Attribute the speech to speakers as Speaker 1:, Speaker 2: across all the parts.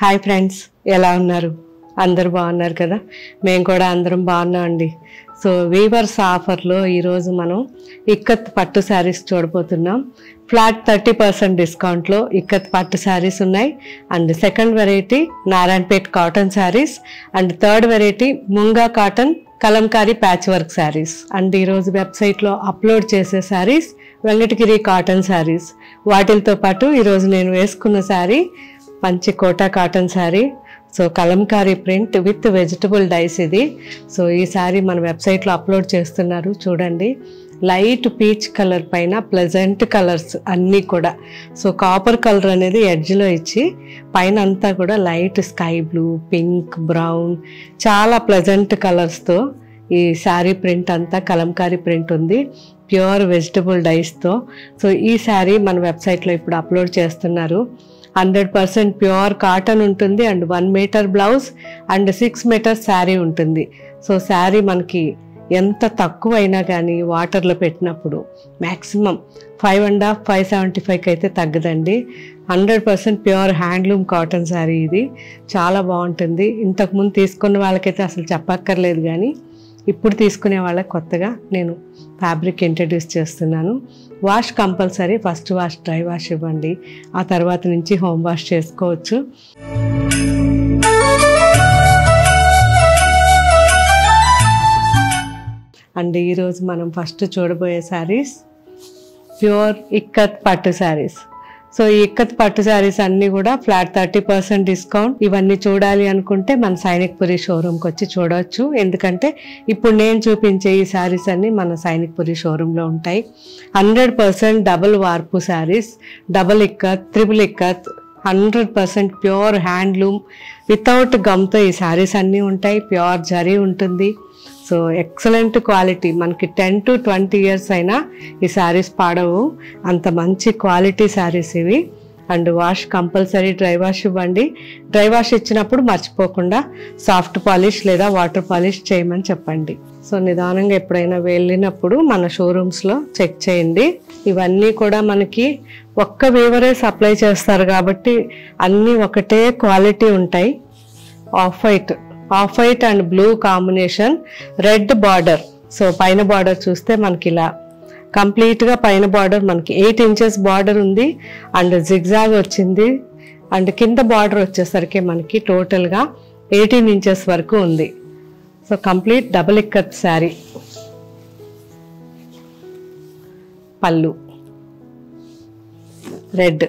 Speaker 1: Hi friends, ఎలా ఉన్నారు? అందరూ బాగున్నారు కదా? మేము కూడా అందరం బాగున్నామండి. సో వీవర్స్ ఆఫర్లో ఈరోజు మనం ఇక్కత్ పట్టు శారీస్ చూడబోతున్నాం. ఫ్లాట్ 30% డిస్కౌంట్లో ఇక్కత్ పట్టు శారీస్ ఉన్నాయి. And second variety Narayanpet cotton saris, and third variety munga cotton kalamkari patch work saris. And ఈరోజు వెబ్సైట్లో అప్లోడ్ చేసే శారీస్ వెంకటగిరి కాటన్ శారీస్. వాటితో పాటు ఈరోజు నేను వేసుకున్న శారీ మంచి Kota cotton sari. So Kalamkari print with vegetable dyes ఇది. సో ఈ శారీ మన వెబ్సైట్లో అప్లోడ్ చేస్తున్నారు, చూడండి. లైట్ పీచ్ కలర్ పైన ప్లెజెంట్ కలర్స్ అన్నీ కూడా. సో కాపర్ కలర్ అనేది ఎడ్జ్లో ఇచ్చి పైన అంతా కూడా light sky blue, pink, brown చాలా ప్లెజెంట్ కలర్స్తో ఈ శారీ ప్రింట్ అంతా కలంకారీ ప్రింట్ ఉంది, ప్యూర్ వెజిటబుల్ డైస్తో. సో ఈ శారీ మన వెబ్సైట్లో ఇప్పుడు అప్లోడ్ చేస్తున్నారు. 100% ప్యూర్ కాటన్ ఉంటుంది, and 1 metre blouse and 6 metres sari ఉంటుంది. సో శారీ మనకి ఎంత తక్కువ అయినా కానీ వాటర్లో పెట్టినప్పుడు మ్యాక్సిమం 5.5, 575కి అయితే తగ్గదండి. 100% ప్యూర్ హ్యాండ్లూమ్ కాటన్ శారీ ఇది. చాలా బాగుంటుంది. ఇంతకుముందు తీసుకున్న వాళ్ళకైతే అసలు చెప్పక్కర్లేదు, కానీ ఇప్పుడు తీసుకునే వాళ్ళకి కొత్తగా నేను ఫ్యాబ్రిక్ ఇంట్రడ్యూస్ చేస్తున్నాను. Wash compulsory, first wash dry wash ఇవ్వండి, ఆ తర్వాత నుంచి హోమ్ వాష్ చేసుకోవచ్చు. అండ్ ఈరోజు మనం ఫస్ట్ చూడబోయే శారీస్ ప్యూర్ ఇక్కత్ పట్టు శారీస్. సో ఈ ఇక్కత్ పట్టు శారీస్ అన్నీ కూడా ఫ్లాట్ 30% డిస్కౌంట్. ఇవన్నీ చూడాలి అనుకుంటే మన సైనిక్పురి షోరూమ్కి వచ్చి చూడవచ్చు, ఎందుకంటే ఇప్పుడు నేను చూపించే ఈ శారీస్ అన్నీ మన సైనిక్పురి షోరూంలో ఉంటాయి. 100% double warp saris, double ikat, triple ikat, 100% pure handloom without గమ్తో ఈ శారీస్ అన్నీ ఉంటాయి. ప్యూర్ జరీ ఉంటుంది. So excellent quality. మనకి 10 to 20 ఇయర్స్ అయినా ఈ శారీస్ పాడవు, అంత మంచి క్వాలిటీ శారీస్ ఇవి. And wash compulsory dry wash ఇవ్వండి. డ్రై వాష్ ఇచ్చినప్పుడు మర్చిపోకుండా సాఫ్ట్ పాలిష్ లేదా వాటర్ పాలిష్ చేయమని చెప్పండి. సో నిదానంగా ఎప్పుడైనా వెళ్ళినప్పుడు మన షోరూమ్స్లో చెక్ చేయండి. ఇవన్నీ కూడా మనకి ఒక్క వీవరే సప్లై చేస్తారు కాబట్టి అన్నీ ఒకటే క్వాలిటీ ఉంటాయి. Of white and blue combination, red border. So పైన బార్డర్ చూస్తే మనకి ఇలా కంప్లీట్గా పైన బార్డర్ మనకి 8 ఇంచెస్ బార్డర్ ఉంది, అండ్ జిగ్జాగ్ వచ్చింది. అండ్ కింద బార్డర్ వచ్చేసరికి మనకి టోటల్గా 18 ఇంచెస్ వరకు ఉంది. So complete double ikat sari. పళ్ళు రెడ్.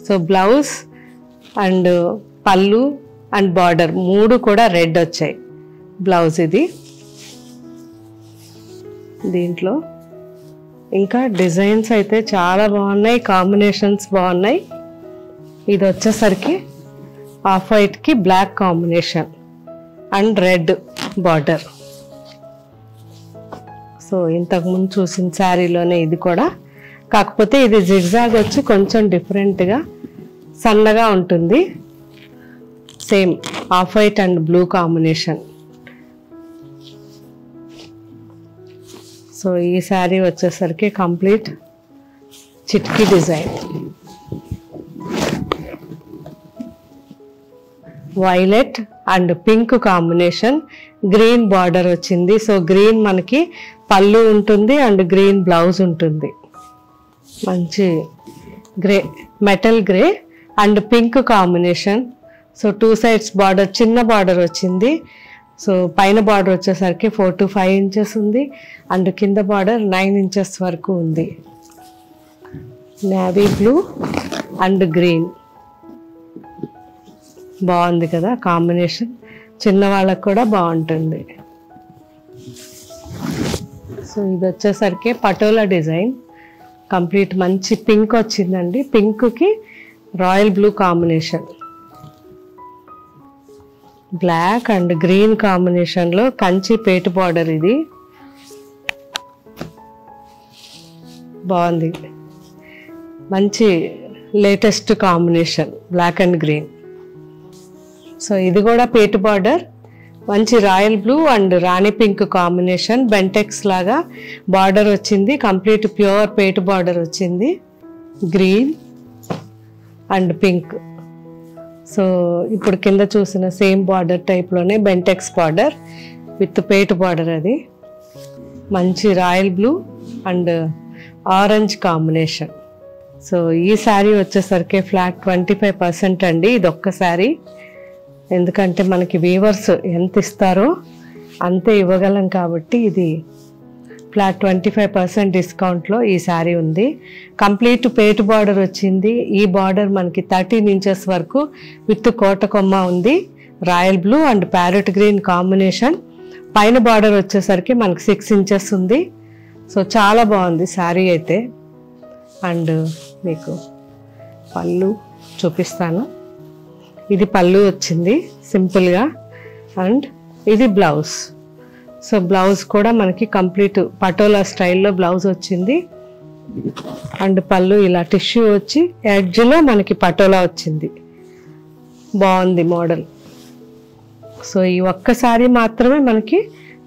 Speaker 1: సో బ్లౌజ్ అండ్ పళ్ళు అండ్ బార్డర్ 3 కూడా రెడ్ వచ్చాయి. బ్లౌజ్ ఇది. దీంట్లో ఇంకా డిజైన్స్ అయితే చాలా బాగున్నాయి, కాంబినేషన్స్ బాగున్నాయి. ఇది వచ్చేసరికి ఆఫ్ వైట్కి black combination and red border. So ఇంతకుముందు చూసిన శారీలోనే ఇది కూడా, కాకపోతే ఇది జిగ్జాగ్ వచ్చి కొంచెం డిఫరెంట్గా సన్నగా ఉంటుంది. Same off white and blue combination. So ఈ శారీ వచ్చేసరికి కంప్లీట్ చిట్కీ design. Violet and pink combination, green border వచ్చింది. సో గ్రీన్ మనకి పళ్ళు ఉంటుంది అండ్ గ్రీన్ బ్లౌజ్ ఉంటుంది. మంచి grey, metal grey and pink combination. So 2 sides border, చిన్న బార్డర్ వచ్చింది. సో పైన బార్డర్ వచ్చేసరికి 4 to 5 ఇంచెస్ ఉంది, అండ్ కింద బార్డర్ 9 ఇంచెస్ వరకు ఉంది. నేవీ బ్లూ అండ్ గ్రీన్ బాగుంది కదా కాంబినేషన్. చిన్న వాళ్ళకు కూడా బాగుంటుంది. సో ఇది వచ్చేసరికి పటోలా డిజైన్. కంప్లీట్ మంచి పింక్ వచ్చిందండి. పింక్కి royal blue combination. Black and green కాంబినేషన్లో కంచి పేటు బార్డర్. ఇది బాగుంది, మంచి latest combination black and green. So ఇది కూడా పేటు బార్డర్, మంచి రాయల్ బ్లూ అండ్ రాణి పింక్ కాంబినేషన్. బెంటెక్స్ లాగా బార్డర్ వచ్చింది, కంప్లీట్ ప్యూర్ పేటు బార్డర్ వచ్చింది. Green and pink. సో ఇప్పుడు కింద చూసిన సేమ్ బార్డర్ టైప్లోనే బెంటెక్స్ బార్డర్ విత్ పేట బార్డర్. అది మంచి royal blue and orange combination. So ఈ శారీ వచ్చేసరికి ఫ్లాట్ 25% అండి. ఇది ఒక్క శారీ, ఎందుకంటే మనకి వీవర్స్ ఎంత ఇస్తారో అంతే ఇవ్వగలం కాబట్టి ఇది ఫ్లాట్ 25% డిస్కౌంట్లో ఈ శారీ ఉంది. కంప్లీట్ పేట బార్డర్ వచ్చింది. ఈ బార్డర్ మనకి 13 ఇంచెస్ వరకు విత్ కోటకొమ్మ ఉంది. Royal blue and parrot green combination. పైన బార్డర్ వచ్చేసరికి మనకి 6 ఇంచెస్ ఉంది. సో చాలా బాగుంది శారీ అయితే. అండ్ మీకు పళ్ళు చూపిస్తాను. ఇది పళ్ళు వచ్చింది సింపుల్గా అండ్ ఇది బ్లౌజ్. సో బ్లౌజ్ కూడా మనకి కంప్లీట్ పటోలా స్టైల్లో బ్లౌజ్ వచ్చింది అండ్ పళ్ళు ఇలా టిష్యూ వచ్చి ఎడ్జ్లో మనకి పటోలా వచ్చింది. బాగుంది మోడల్. సో ఈ ఒక్కసారి మాత్రమే మనకి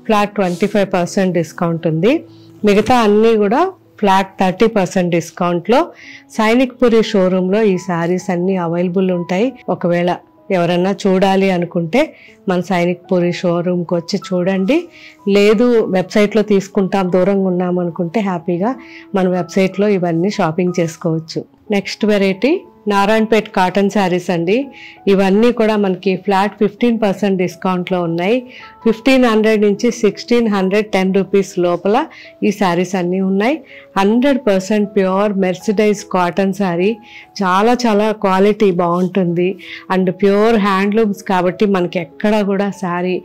Speaker 1: ఫ్లాట్ 25% డిస్కౌంట్ ఉంది. మిగతా అన్నీ కూడా ఫ్లాట్ 30% డిస్కౌంట్లో సైనిక్పురి షోరూంలో ఈ శారీస్ అన్నీ అవైలబుల్ ఉంటాయి. ఒకవేళ ఎవరన్నా చూడాలి అనుకుంటే మన సైనిక్పురి షోరూమ్కి వచ్చి చూడండి. లేదు వెబ్సైట్లో తీసుకుంటాం దూరంగా ఉన్నాం అనుకుంటే హ్యాపీగా మన వెబ్సైట్లో ఇవన్నీ షాపింగ్ చేసుకోవచ్చు. Next variety Narayanpet cotton saris అండి. ఇవన్నీ కూడా మనకి ఫ్లాట్ 15% డిస్కౌంట్లో ఉన్నాయి. 1500 నుంచి 1610 రూపీస్ లోపల ఈ శారీస్ అన్నీ ఉన్నాయి. 100% ప్యూర్ మెర్సిడైజ్ కాటన్ శారీ. చాలా చాలా క్వాలిటీ బాగుంటుంది అండ్ ప్యూర్ హ్యాండ్లూమ్స్ కాబట్టి మనకి ఎక్కడ కూడా శారీ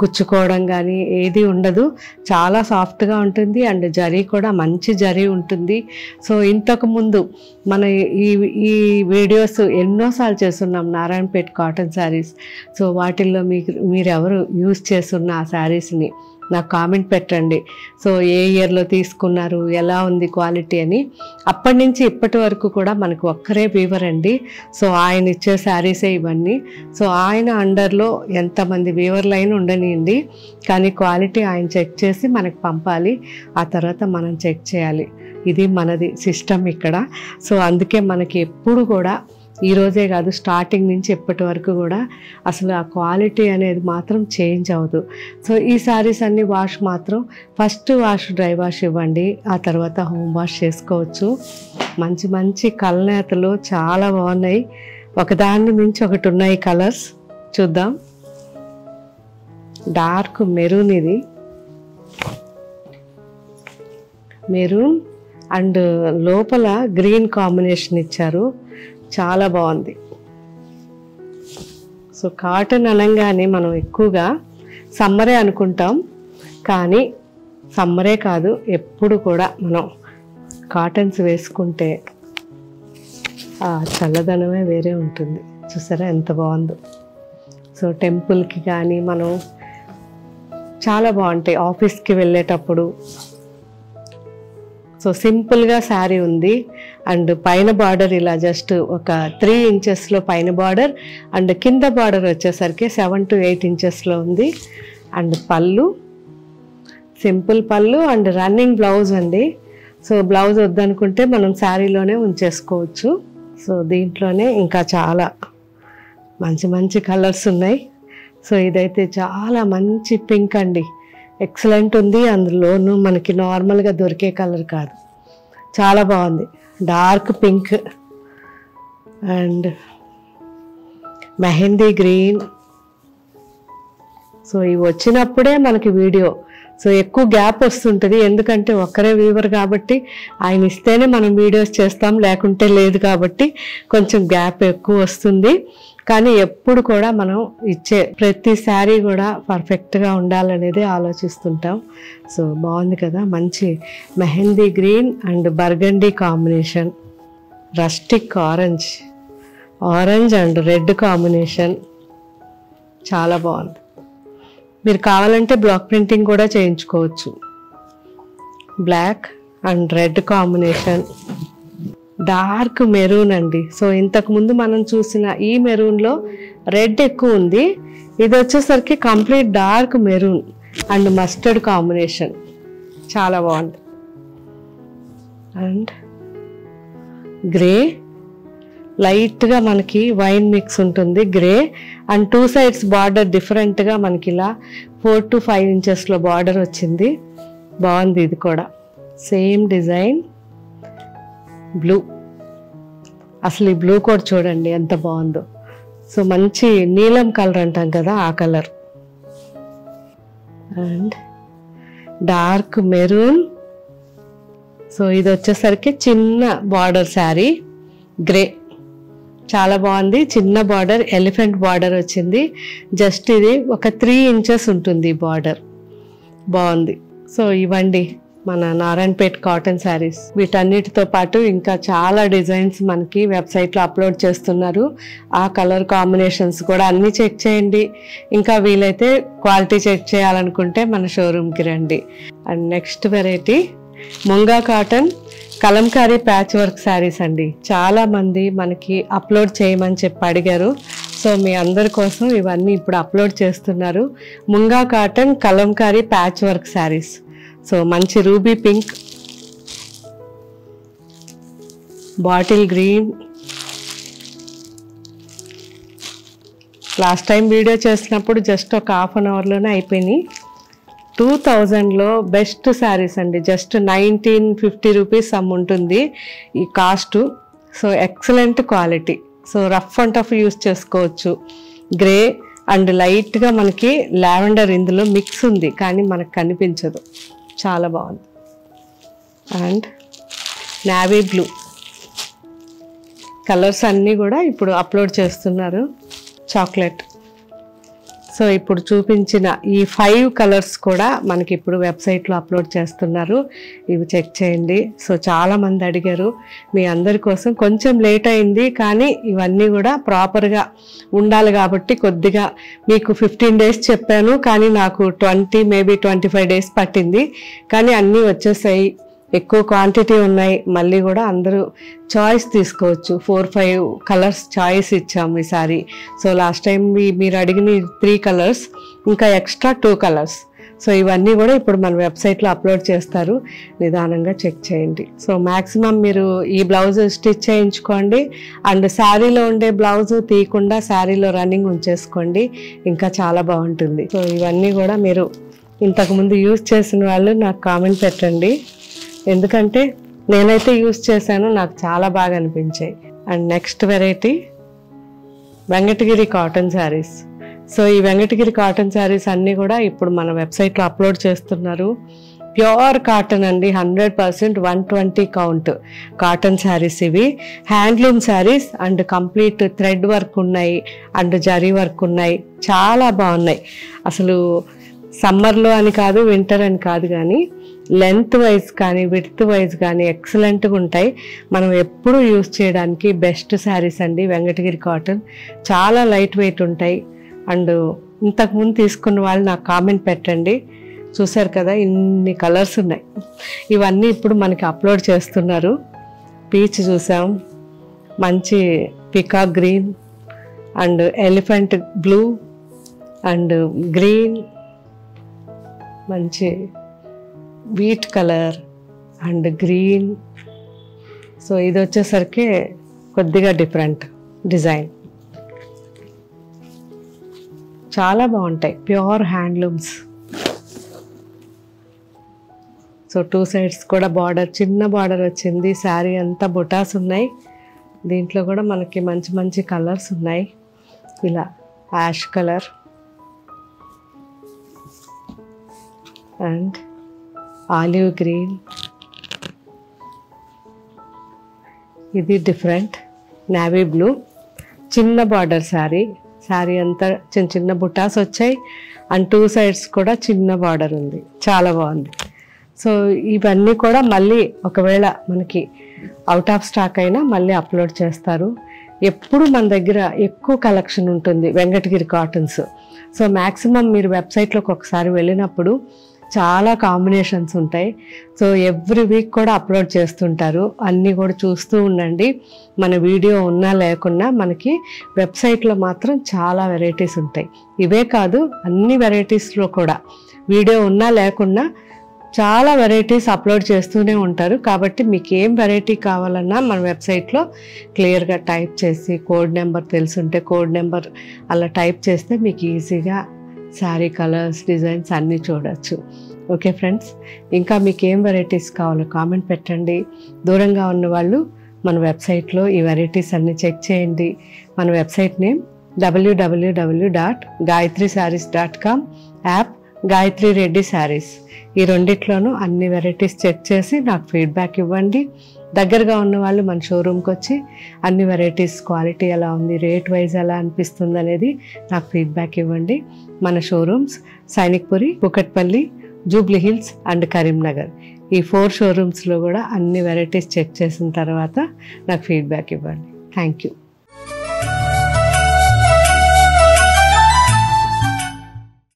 Speaker 1: గుచ్చుకోవడం కానీ ఏది ఉండదు. చాలా సాఫ్ట్గా ఉంటుంది అండ్ జరీ కూడా మంచి జరీ ఉంటుంది. సో ఇంతకుముందు మన ఈ వీడియోస్ ఎన్నోసార్లు చేస్తున్నాం నారాయణపేట్ కాటన్ శారీస్. సో వాటిల్లో మీరు ఎవరు యూజ్ చేస్తున్న ఆ శారీస్ని నాకు కామెంట్ పెట్టండి. సో ఏ ఇయర్లో తీసుకున్నారు, ఎలా ఉంది క్వాలిటీ అని. అప్పటి నుంచి ఇప్పటి వరకు కూడా మనకు ఒక్కరే వీవర్ అండి. సో ఆయన ఇచ్చే శారీసే ఇవన్నీ. సో ఆయన అండర్లో ఎంతమంది వీవర్లు అయినా ఉండనియండి, కానీ క్వాలిటీ ఆయన చెక్ చేసి మనకు పంపాలి. ఆ తర్వాత మనం చెక్ చేయాలి. ఇది మనది సిస్టమ్ ఇక్కడ. సో అందుకే మనకి ఎప్పుడు కూడా ఈరోజే కాదు స్టార్టింగ్ నుంచి ఎప్పటి వరకు కూడా అసలు ఆ క్వాలిటీ అనేది మాత్రం చేంజ్ అవ్వదు. సో ఈ శారీస్ అన్ని వాష్ మాత్రం ఫస్ట్ వాష్ డ్రై వాష్ ఇవ్వండి, ఆ తర్వాత హోమ్ వాష్ చేసుకోవచ్చు. మంచి మంచి కలనేతలు చాలా బాగున్నాయి. ఒకదాన్ని మించి ఒకటి ఉన్నాయి కలర్స్. చూద్దాం. డార్క్ మెరూన్, ఇది మెరూన్ అండ్ లోపల గ్రీన్ కాంబినేషన్ ఇచ్చారు. చాలా బాగుంది. సో కాటన్ అనగానే మనం ఎక్కువగా సమ్మరే అనుకుంటాం, కానీ సమ్మరే కాదు ఎప్పుడు కూడా మనం కాటన్స్ వేసుకుంటే ఆ చల్లదనమే వేరే ఉంటుంది. చూసారా ఎంత బాగుందో. సో టెంపుల్కి కానీ మనం చాలా బాగుంటాయి ఆఫీస్కి వెళ్ళేటప్పుడు. సో సింపుల్గా శారీ ఉంది అండ్ పైన బార్డర్ ఇలా జస్ట్ ఒక 3 ఇంచెస్లో పైన బార్డర్ అండ్ కింద బార్డర్ వచ్చేసరికి 7 to 8 ఇంచెస్లో ఉంది. అండ్ పళ్ళు సింపుల్ పళ్ళు అండ్ రన్నింగ్ బ్లౌజ్ అండి. సో బ్లౌజ్ వద్దనుకుంటే మనం శారీలోనే ఉంచేసుకోవచ్చు. సో దీంట్లోనే ఇంకా చాలా మంచి మంచి కలర్స్ ఉన్నాయి. సో ఇదైతే చాలా మంచి పింక్ అండి, ఎక్సలెంట్ ఉంది. అందులోనూ మనకి నార్మల్గా దొరికే కలర్ కాదు, చాలా బాగుంది. Dark pink and mehndi green. So ఇవి వచ్చినప్పుడే మనకి వీడియో సో ఎక్కువ గ్యాప్ వస్తుంటుంది, ఎందుకంటే ఒక్కరే వీవర్ కాబట్టి ఆయన ఇస్తేనే మనం వీడియోస్ చేస్తాం, లేకుంటే లేదు కాబట్టి కొంచెం గ్యాప్ ఎక్కువ వస్తుంది. కానీ ఎప్పుడు కూడా మనం ఇచ్చే ప్రతి శారీ కూడా పర్ఫెక్ట్గా ఉండాలనేది ఆలోచిస్తుంటాం. సో బాగుంది కదా, మంచి mehndi green and burgundy combination, rustic orange, orange and red combination చాలా బాగుంది. మీరు కావాలంటే బ్లాక్ ప్రింటింగ్ కూడా చేయించుకోవచ్చు. Black and red combination, dark maroon అండి. సో ఇంతకుముందు మనం చూసిన ఈ మెరూన్లో రెడ్ ఎక్కువ ఉంది, ఇది వచ్చేసరికి complete dark maroon and mustard combination చాలా బాగుంది. అండ్ గ్రే లైట్గా మనకి వైన్ మిక్స్ ఉంటుంది గ్రే, అండ్ 2 sides బార్డర్ డిఫరెంట్గా మనకి ఇలా 4 to 5 inchesలో బార్డర్ వచ్చింది. బాగుంది. ఇది కూడా సేమ్ డిజైన్ బ్లూ. అసలు ఈ బ్లూ కూడా చూడండి ఎంత బాగుందో. సో మంచి నీలం కలర్ అంటాం కదా, ఆ colour. And dark maroon. So ఇది వచ్చేసరికి చిన్న బార్డర్ శారీ, గ్రే. చాలా బాగుంది. చిన్న బార్డర్, ఎలిఫెంట్ బార్డర్ వచ్చింది. జస్ట్ ఇది ఒక 3 inches ఉంటుంది ఈ బార్డర్. బాగుంది. సో ఇవ్వండి మన నారాయణపేట్ కాటన్ శారీస్. వీటన్నిటితో పాటు ఇంకా చాలా డిజైన్స్ మనకి వెబ్సైట్లో అప్లోడ్ చేస్తున్నారు. ఆ కలర్ కాంబినేషన్స్ కూడా అన్నీ చెక్ చేయండి. ఇంకా వీలైతే క్వాలిటీ చెక్ చేయాలనుకుంటే మన షోరూమ్కి రండి. And next variety munga cotton kalamkari patch work saris అండి. చాలా మంది మనకి అప్లోడ్ చేయమని చెప్పి అడిగారు. సో మీ అందరి కోసం ఇవన్నీ ఇప్పుడు అప్లోడ్ చేస్తున్నారు. ముంగా cotton kalamkari patch work saris. So మంచి ruby pink, bottle green. Last time video చేసినప్పుడు జస్ట్ ఒక 1/2 hourలోనే అయిపోయినాయి. 2000లో బెస్ట్ శారీస్ అండి. జస్ట్ 1950 రూపీస్ సమ్ ఉంటుంది ఈ cost. So excellent quality. So rough and tough use చేసుకోవచ్చు. గ్రే అండ్ లైట్గా మనకి లావెండర్ ఇందులో మిక్స్ ఉంది, కానీ మనకు కనిపించదు. చాలా బాగుంది. And navy blue. కలర్స్ అన్నీ కూడా ఇప్పుడు అప్లోడ్ చేస్తున్నారు. చాక్లెట్. సో ఇప్పుడు చూపించిన ఈ 5 కలర్స్ కూడా మనకి ఇప్పుడు వెబ్సైట్లో అప్లోడ్ చేస్తున్నారు. ఇవి చెక్ చేయండి. సో చాలామంది అడిగారు. మీ అందరి కోసం కొంచెం లేట్ అయింది, కానీ ఇవన్నీ కూడా ప్రాపర్గా ఉండాలి కాబట్టి కొద్దిగా మీకు 15 days చెప్పాను, కానీ నాకు 20 maybe 25 days పట్టింది. కానీ అన్నీ వచ్చేసాయి. ఎక్కువ క్వాంటిటీ ఉన్నాయి. మళ్ళీ కూడా అందరూ చాయిస్ తీసుకోవచ్చు. 4-5 కలర్స్ చాయిస్ ఇచ్చాము ఈసారి. సో లాస్ట్ టైం మీరు అడిగిన 3 కలర్స్, ఇంకా ఎక్స్ట్రా 2 కలర్స్. సో ఇవన్నీ కూడా ఇప్పుడు మన వెబ్సైట్లో అప్లోడ్ చేస్తారు. నిదానంగా చెక్ చేయండి. సో మ్యాక్సిమం మీరు ఈ బ్లౌజ్ స్టిచ్ చేయించుకోండి. అండ్ శారీలో ఉండే బ్లౌజ్ తీయకుండా శారీలో రన్నింగ్ ఉంచేసుకోండి. ఇంకా చాలా బాగుంటుంది. సో ఇవన్నీ కూడా మీరు ఇంతకుముందు యూజ్ చేసిన వాళ్ళు నాకు కామెంట్ పెట్టండి. ఎందుకంటే నేనైతే యూజ్ చేశాను, నాకు చాలా బాగా అనిపించాయి. And next variety Venkatagiri cotton saris. So ఈ వెంకటగిరి కాటన్ శారీస్ అన్నీ కూడా ఇప్పుడు మన వెబ్సైట్లో అప్లోడ్ చేస్తున్నారు. ప్యూర్ కాటన్ అండి, 100%, 120 కౌంట్ కాటన్ శారీస్ ఇవి. Handloom saris and complete thread work ఉన్నాయి, అండ్ జరీ వర్క్ ఉన్నాయి. చాలా బాగున్నాయి. అసలు సమ్మర్లో అని కాదు, వింటర్ అని కాదు, కానీ లెంత్ వైజ్ కానీ విడ్త్ వైజ్ కానీ ఎక్సలెంట్గా ఉంటాయి. మనం ఎప్పుడు యూజ్ చేయడానికి బెస్ట్ శారీస్ అండి వెంకటగిరి కాటన్. చాలా లైట్ వెయిట్ ఉంటాయి. అండ్ ఇంతకుముందు తీసుకున్న వాళ్ళు నాకు కామెంట్ పెట్టండి. చూసారు కదా ఇన్ని కలర్స్ ఉన్నాయి. ఇవన్నీ ఇప్పుడు మనకి అప్లోడ్ చేస్తున్నారు. పీచ్ చూసాం, మంచి peacock green and elephant blue and green, మంచి wheat colour and green. So ఇది వచ్చేసరికి కొద్దిగా డిఫరెంట్ డిజైన్. చాలా బాగుంటాయి. Pure handlooms. సో 2 sides కూడా బార్డర్, చిన్న బార్డర్ వచ్చింది. శారీ అంతా బుటాస్ ఉన్నాయి. దీంట్లో కూడా మనకి మంచి మంచి కలర్స్ ఉన్నాయి. ఇలా ash colour and olive green. ఇది డిఫరెంట్ నావీ బ్లూ. చిన్న బార్డర్ శారీ. శారీ అంతా చిన్న చిన్న బుటాస్ వచ్చాయి. అండ్ 2 sides కూడా చిన్న బార్డర్ ఉంది. చాలా బాగుంది. సో ఇవన్నీ కూడా మళ్ళీ ఒకవేళ మనకి అవుట్ ఆఫ్ స్టాక్ అయినా మళ్ళీ అప్లోడ్ చేస్తారు. ఎప్పుడు మన దగ్గర ఎక్కువ కలెక్షన్ ఉంటుంది వెంకటగిరి కాటన్స్. సో మ్యాక్సిమం మీరు వెబ్సైట్లోకి ఒకసారి వెళ్ళినప్పుడు చాలా కాంబినేషన్స్ ఉంటాయి. సో ఎవ్రీ వీక్ కూడా అప్లోడ్ చేస్తుంటారు. అన్నీ కూడా చూస్తూ ఉండండి. మన వీడియో ఉన్నా లేకున్నా మనకి వెబ్సైట్లో మాత్రం చాలా వెరైటీస్ ఉంటాయి. ఇవే కాదు, అన్ని వెరైటీస్లో కూడా వీడియో ఉన్నా లేకున్నా చాలా వెరైటీస్ అప్లోడ్ చేస్తూనే ఉంటారు. కాబట్టి మీకు ఏం వెరైటీ కావాలన్నా మన వెబ్సైట్లో క్లియర్గా టైప్ చేసి కోడ్ నెంబర్ తెలుసుంటే కోడ్ నెంబర్ అలా టైప్ చేస్తే మీకు ఈజీగా శారీ కలర్స్ డిజైన్స్ అన్నీ చూడొచ్చు. ఓకే ఫ్రెండ్స్, ఇంకా మీకు ఏం వెరైటీస్ కావాలో కామెంట్ పెట్టండి. దూరంగా ఉన్న వాళ్ళు మన వెబ్సైట్లో ఈ వెరైటీస్ అన్నీ చెక్ చేయండి. మన website name www.gayatrisarees.com, app Gayatri Reddy saris. ఈ రెండిట్లోనూ అన్ని వెరైటీస్ చెక్ చేసి నాకు ఫీడ్బ్యాక్ ఇవ్వండి. దగ్గరగా ఉన్న వాళ్ళు మన షోరూమ్కి వచ్చి అన్ని వెరైటీస్ క్వాలిటీ ఎలా ఉంది, రేట్ వైజ్ ఎలా అనిపిస్తుంది అనేది నాకు ఫీడ్బ్యాక్ ఇవ్వండి. మన showrooms Sainikpuri, Kukatpally, Jubilee hills and Karimnagar. ఈ 4 షోరూమ్స్లో కూడా అన్ని వెరైటీస్ చెక్ చేసిన తర్వాత నాకు ఫీడ్బ్యాక్ ఇవ్వండి. Thank you.